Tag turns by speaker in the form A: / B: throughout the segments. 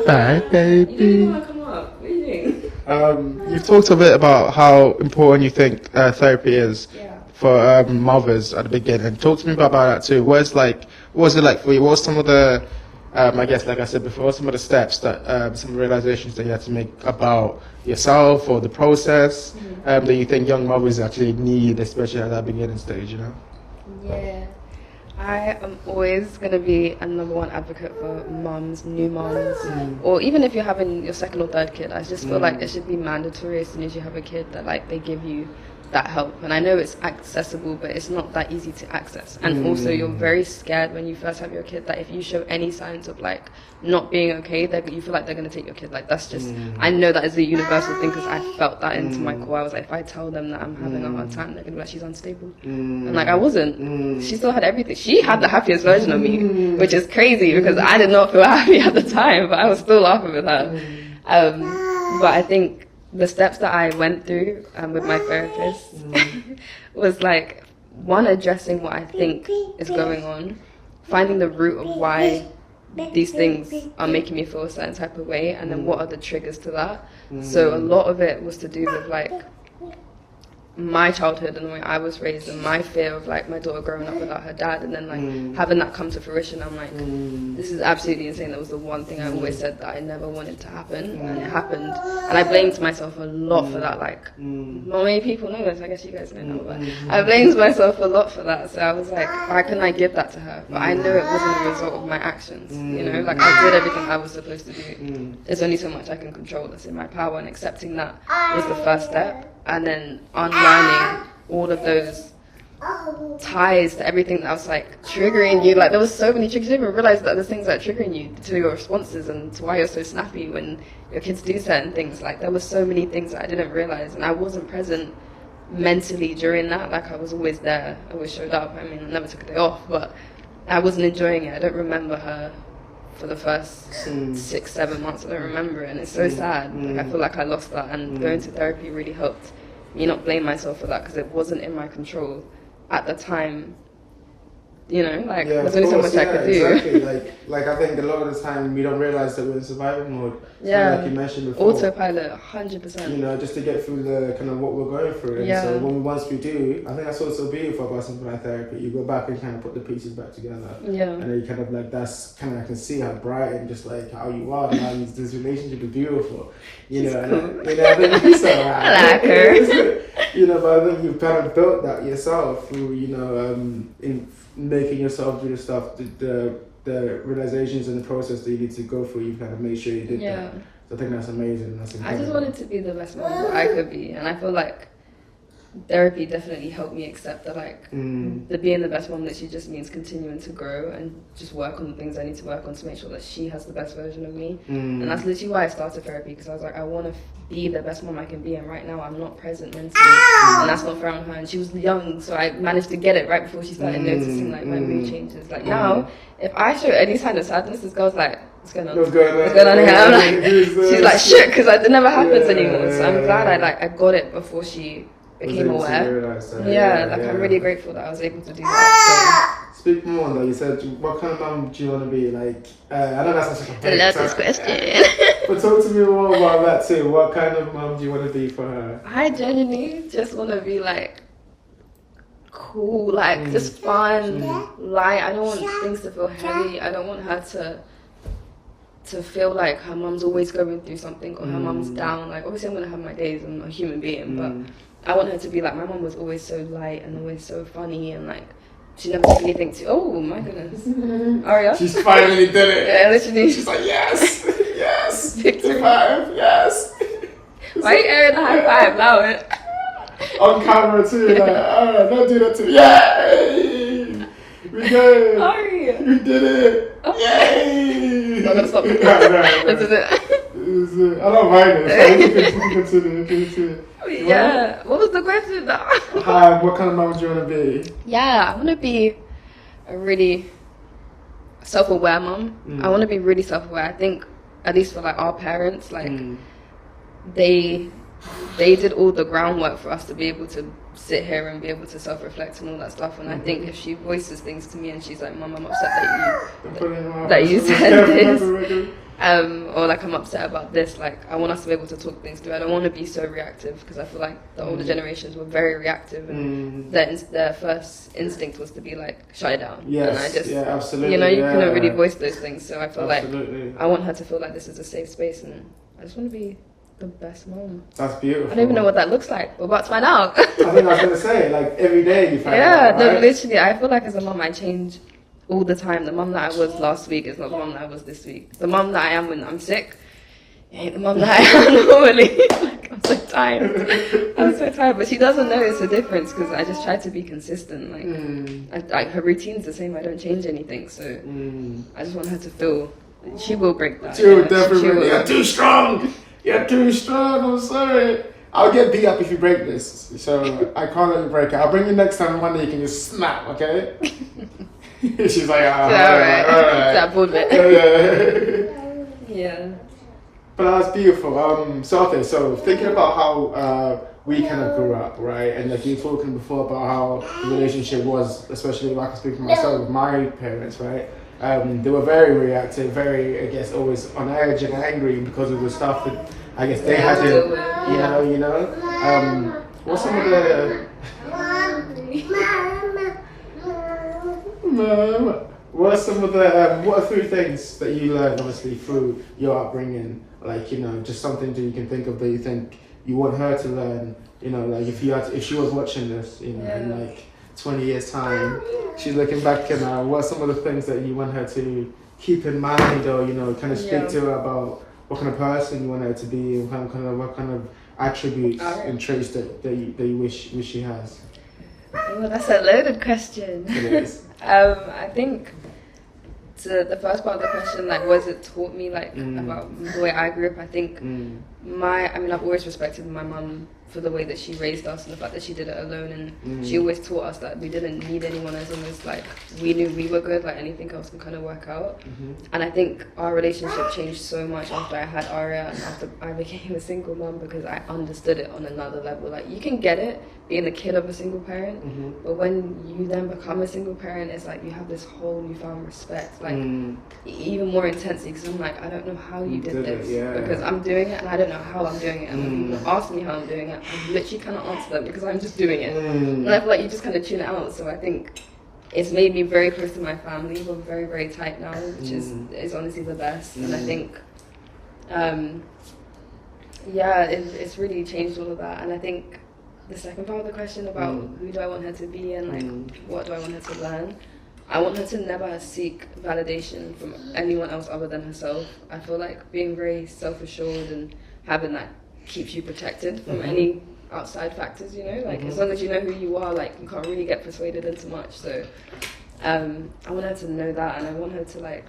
A: Bye, baby.
B: You didn't want to come up. What are you doing?
A: You've talked a bit about how important you think therapy is for mothers at the beginning. Talk to me about that too. What was it like for you? What were some of the, I guess, like I said before, some of the steps that, some realizations that you had to make about yourself or the process that you think young mothers actually need, especially at that beginning stage, you know?
B: Yeah. I am always going to be a number one advocate for mums, new mums, or even if you're having your second or third kid. I just feel like it should be mandatory as soon as you have a kid that like they give you that help. And I know it's accessible, but it's not that easy to access. And also you're very scared when you first have your kid that if you show any signs of like not being okay, that you feel like they're going to take your kid. Like that's just, I know that is a universal thing because I felt that into my core. I was like, if I tell them that I'm having a hard time, they're going to be like, she's unstable. And like I wasn't. She still had everything. She had the happiest version of me, which is crazy because I did not feel happy at the time, but I was still laughing with her. But I think the steps that I went through with my therapist was like, one, addressing what I think is going on, finding the root of why these things are making me feel a certain type of way, and then what are the triggers to that. So a lot of it was to do with like my childhood and the way I was raised and my fear of like my daughter growing up without her dad, and then like having that come to fruition. I'm like, this is absolutely insane. That was the one thing I always said that I never wanted to happen, and it happened. And I blamed myself a lot for that. Like, not many people know this. I guess you guys know now, but I blamed myself a lot for that. So I was like, why couldn't I give that to her? But I know it wasn't a result of my actions. You know, like I did everything I was supposed to do. There's only so much I can control that's in my power, and accepting that was the first step. And then unlearning all of those ties to everything that was like triggering you. Like there was so many triggers. You didn't even realize that there's things that are triggering you to your responses and to why you're so snappy when your kids do certain things. Like there was so many things that I didn't realize, and I wasn't present mentally during that. Like I was always there, I always showed up. I mean, I never took a day off, but I wasn't enjoying it. I don't remember her for the first 6-7 months. I don't remember it, and it's so sad. Like I feel like I lost that, and going to therapy really helped me not blame myself for that because it wasn't in my control at the time. You know, like there's only so much I could do.
A: Exactly. Like I think a lot of the time we don't realize that we're in survival mode.
B: Yeah.
A: Like you mentioned before.
B: Autopilot, 100%.
A: You know, just to get through the kind of what we're going through. And so once we do, I think that's what's so beautiful about something like therapy. You go back and kind of put the pieces back together. Yeah. And then you kind of like, that's kind of, I can see how bright and just like how you are and how this relationship is beautiful. You know,
B: cool.
A: And I think so.
B: I like her.
A: You know, but I think you've kind of built that yourself through, you know, in making yourself do the stuff, the realizations and the process that you need to go through. You kind of make sure you did that. So I think that's amazing. That's incredible.
B: I just wanted to be the best mom that I could be, and I feel like therapy definitely helped me accept that like the being the best mom literally just means continuing to grow and just work on the things I need to work on to make sure that she has the best version of me. And that's literally why I started therapy, because I was like, I want to be the best mom I can be, and right now I'm not present mentally, and that's not fair on her. And she was young, so I managed to get it right before she started noticing like my mood changes. Like now, if I show any sign of sadness, this girl's like, what's going on? What's going on here? I'm like, she's like shook because it never happens anymore. So I'm glad I got it before she became aware. I'm really grateful that I was able to do that.
A: So. Speak more on that. You said, what kind of mom do you want to be? Like, I know that's such a big
B: I love this question.
A: But talk to me more about that too. What kind of mom do you want to be for her?
B: I genuinely just want to be like cool, like just fun, light. I don't want things to feel heavy. I don't want her to feel like her mom's always going through something or her mom's down. Like obviously I'm gonna have my days. I'm a human being, but I want her to be like, my mom was always so light and always so funny, and like she never took anything to, oh my goodness. Aria?
A: She's finally did it.
B: Yeah, literally.
A: She's like, yes, yes, 5, yes.
B: Why are you airing the high five? Allow it.
A: On camera too, like, alright, don't do that to me. Yay! We did it.
B: Aria.
A: We did it.
B: Oh.
A: Yay!
B: No, that's not
A: no.
B: This is it.
A: I don't mind it. So you can continue.
B: Yeah. What was the question though?
A: What kind of mom do you want to be?
B: Yeah, I want to be a really self-aware mom. I want to be really self-aware. I think, at least for like our parents, like they did all the groundwork for us to be able to sit here and be able to self-reflect and all that stuff. And I think if she voices things to me and she's like, Mum, I'm upset that you said this, or like I'm upset about this, like I want us to be able to talk things through. I don't want to be so reactive, because I feel like the older generations were very reactive, and their first instinct was to be like, shut it down.
A: Yes,
B: and I just,
A: yeah, absolutely.
B: you know, you couldn't really voice those things. So I feel
A: Absolutely.
B: like I want her to feel like this is a safe space, and I just want to be the best mom.
A: That's beautiful.
B: I don't even know what that looks like. We're about to find out.
A: I think I was going to say, like, every day you find out,
B: Yeah,
A: right?
B: no, literally, I feel like as a mom, I change all the time. The mom that I was last week is not the mom that I was this week. The mom that I am when I'm sick ain't the mom that I am normally. Like, I'm so tired. I'm so tired. But she doesn't notice the difference, because I just try to be consistent. Like, her routine's the same. I don't change anything. So I just want her to feel. She will break that.
A: She will
B: yeah.
A: definitely.
B: She will.
A: You're too strong. You're too strong. I'm sorry. I'll get beat up if you break this. So I can't let you break it. I'll bring you next time. One day you can just snap. Okay. She's like, all right.
B: That bored bit. Yeah.
A: But that's beautiful. So thinking about how we kind of grew up, right? And like you were talking before about how the relationship was, especially if I can speak for myself with my parents, right? They were very reactive, very, I guess, always on edge and angry because of the stuff that I guess they had to, you know. What's some of the... What are some of the what are 3 things that you learned obviously through your upbringing, like, you know, just something that you can think of that you think you want her to learn, you know, like if she was watching this, you know, in like 20 years time, she's looking back, and what are some of the things that you want her to keep in mind, or, you know, kind of speak to her about what kind of person you want her to be, and what kind of attributes and traits that you wish she has.
B: Well, that's a loaded question.
A: It is.
B: I think to the first part of the question, like, was it taught me, like, about the way I grew up? I think I've always respected my mum for the way that she raised us and the fact that she did it alone, and she always taught us that we didn't need anyone, as long as, like, we knew we were good, like, anything else can kind of work out. And I think our relationship changed so much after I had Aria and after I became a single mum, because I understood it on another level. Like, you can get it being a kid of a single parent, but when you then become a single parent, it's like you have this whole newfound respect, like even more intensely, because I'm like, I don't know how you did this, because I'm doing it and I don't know how I'm doing it, and when people ask me how I'm doing it, I literally cannot answer them because I'm just doing it, and I feel like you just kind of tune it out. So I think it's made me very close to my family. We're very, very tight now, which is honestly the best. And I think it's really changed all of that. And I think the second part of the question about who do I want her to be and like what do I want her to learn, I want her to never seek validation from anyone else other than herself. I feel like being very self-assured and having that keeps you protected from any outside factors, you know, like as long as you know who you are, like you can't really get persuaded into much. So I want her to know that, and I want her to like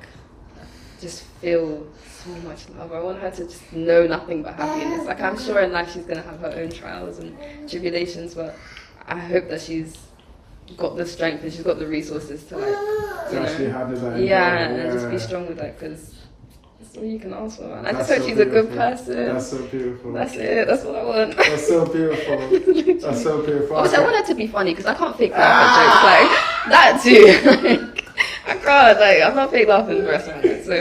B: just feel so much love. I want her to just know nothing but happiness. Like, I'm sure in life she's gonna have her own trials and tribulations, but I hope that she's got the strength and she's got the resources to like
A: actually handle that.
B: And just be strong with that, because that's all you can ask for, man. I just hope she's a good person.
A: That's so beautiful.
B: That's it. That's what I want.
A: That's so beautiful. That's so beautiful.
B: Also, I want her to be funny, because I can't fake laugh at jokes like that too. I can't. Like, I'm not fake laughing for the rest of it. So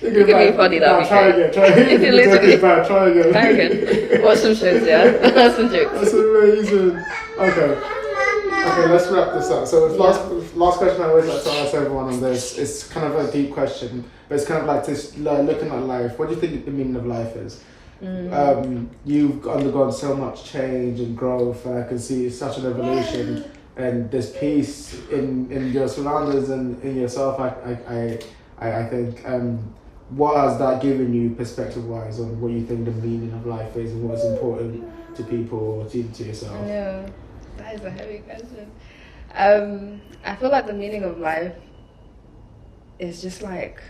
B: you can be funny. That
A: try again. Try again.
B: Try again. Watch some shows. Yeah, that's some jokes.
A: That's amazing. Okay, let's wrap this up. So last question I always like to ask everyone on this, it's kind of a deep question, but it's kind of like this, looking at life. What do you think the meaning of life is? You've undergone so much change and growth. I can see such an evolution, and there's peace in your surroundings and in yourself. I think. What has that given you, perspective-wise, on what you think the meaning of life is and what's important to people or to yourself?
B: Yeah. That is a heavy question. I feel like the meaning of life is just like,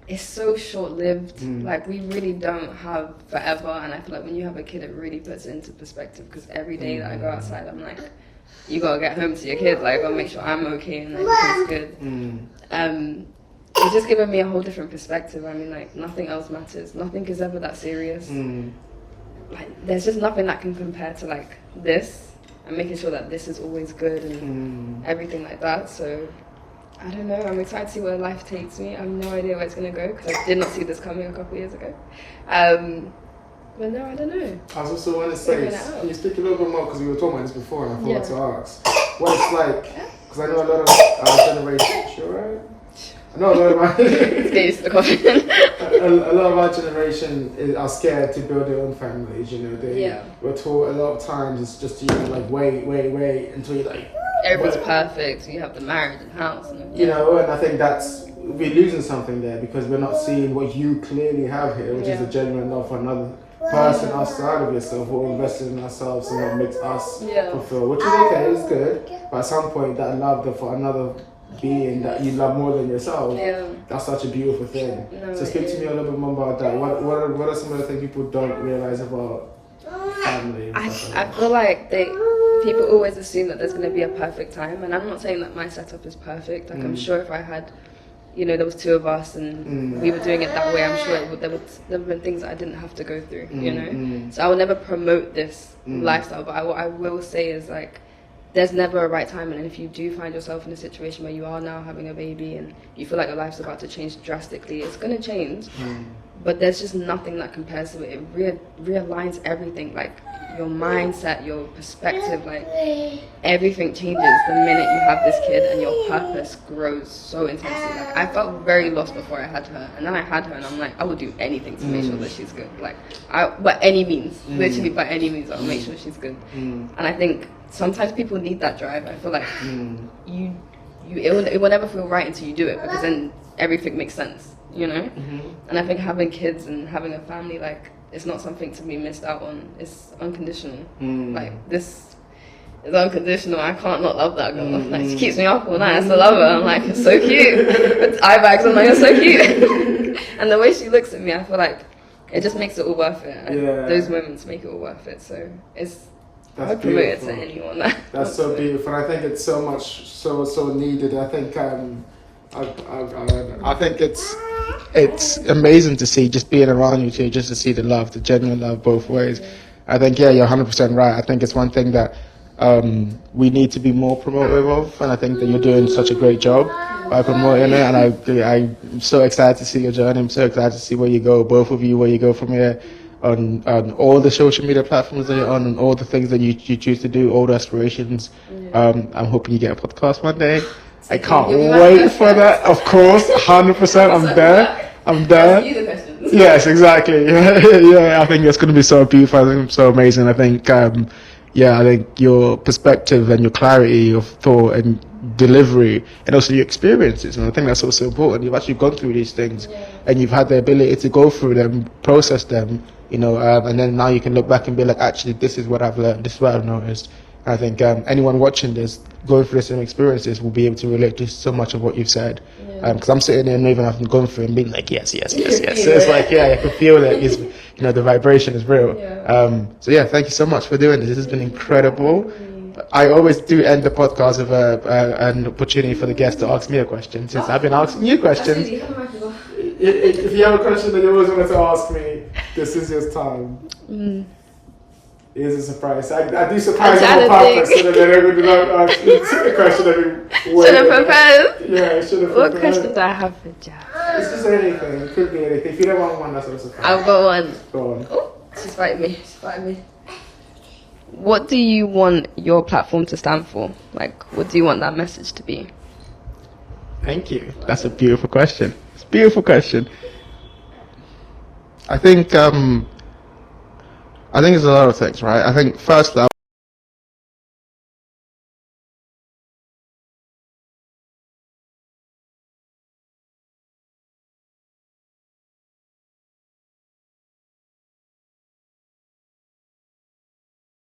B: it's so short-lived. Like, we really don't have forever, and I feel like when you have a kid, it really puts it into perspective, because every day that I go outside, I'm like, you gotta get home to your kid, like, I gotta make sure I'm okay and everything's good. It's just given me a whole different perspective. I mean, like, nothing else matters. Nothing is ever that serious. Like, there's just nothing that can compare to like this. and making sure that this is always good and everything like that. So I don't know. I'm excited to see where life takes me. I have no idea where it's going to go because I did not see this coming a couple of years ago. But no, I don't know.
C: I was also want to say, can you speak a little bit more, because we were talking about this before and I forgot to ask what it's like, because I know a lot of our generation, you right? I know a lot of our a lot of our generation are scared to build their own families, you know. They were taught a lot of times it's just, you know, like wait until you're like
B: everything's perfect, you have the marriage and house and
C: you know, and I think we're losing something there because we're not seeing what you clearly have here, which is a genuine love for another person outside of yourself, or invested in ourselves and what makes us fulfill, which is okay, it's good, but at some point that love for another being that you love more than yourself, that's such a beautiful thing. So speak to me a little bit more about that. What are some of the things people don't realize about family?
B: I feel like people always assume that there's going to be a perfect time, and I'm not saying that my setup is perfect. Like I'm sure if I had, you know, there was two of us and we were doing it that way, I'm sure there would have been things that I didn't have to go through, you know. So I will never promote this lifestyle, but what I will say is, like, there's never a right time, and if you do find yourself in a situation where you are now having a baby and you feel like your life's about to change drastically, it's going to change. But there's just nothing that compares to it. It realigns everything, like your mindset, your perspective, like everything changes the minute you have this kid, and your purpose grows so intensely. Like I felt very lost before I had her, and then I had her and I'm like, I will do anything to make sure that she's good. Like by any means, literally by any means, I'll make sure she's good. And I think sometimes people need that drive. I feel like it will never feel right until you do it, because then everything makes sense, you know. And I think having kids and having a family, like, it's not something to be missed out on. It's unconditional. Like, this is unconditional. I can't not love that girl. Like, she keeps me up all night. I still love her. I'm like, you're so cute. With eye bags, I'm like, you're so cute. And the way she looks at me, I feel like it just makes it all worth it. And those moments make it all worth it. So I would promote it to anyone.
C: That's so beautiful. And I think it's so much, so needed. I think
A: I think it's amazing to see, just being around you two, just to see the love, the genuine love both ways. I think you're 100% right. I think it's one thing that we need to be more promotive of, and I think that you're doing such a great job by promoting it. And I'm so excited to see your journey. I'm so excited to see where you go, both of you, where you go from here. On all the social media platforms that you're on, and all the things that you choose to do, all the aspirations. I'm hoping you get a podcast one day. I can't wait for that. Of course, 100%. I'm there. Yes, exactly. Yeah, I think it's going to be so beautiful. I think it's so amazing. I think, I think your perspective and your clarity of thought and delivery, and also your experiences, and I think that's also important. You've actually gone through these things, and you've had the ability to go through them, process them, you know, and then now you can look back and be like, actually, this is what I've learned, this is what I've noticed. And I think anyone watching this, going through the same experiences, will be able to relate to so much of what you've said. Because I'm sitting there and even having gone through and being like, yes. So it's like, I can feel that it's, you know, the vibration is real. So thank you so much for doing this. This has been incredible. I always do end the podcast with an opportunity for the guest to ask me a question, since I've been asking you questions. If you have a question that you always wanted to ask me, this is your time. It is a surprise. I do surprise you on purpose, so that they're going to ask a question every way.
B: Should have prepared.
C: Yeah, should have prepared.
B: What question do I have for Jazz?
C: It's just anything. It could be anything. If you don't want one, that's also fine.
B: I've got one.
C: Go on.
B: Oh, she's fighting me. What do you want your platform to stand for? Like, what do you want that message to be?
A: Thank you. That's a beautiful question. It's a beautiful question. I think it's a lot of things, right? I think first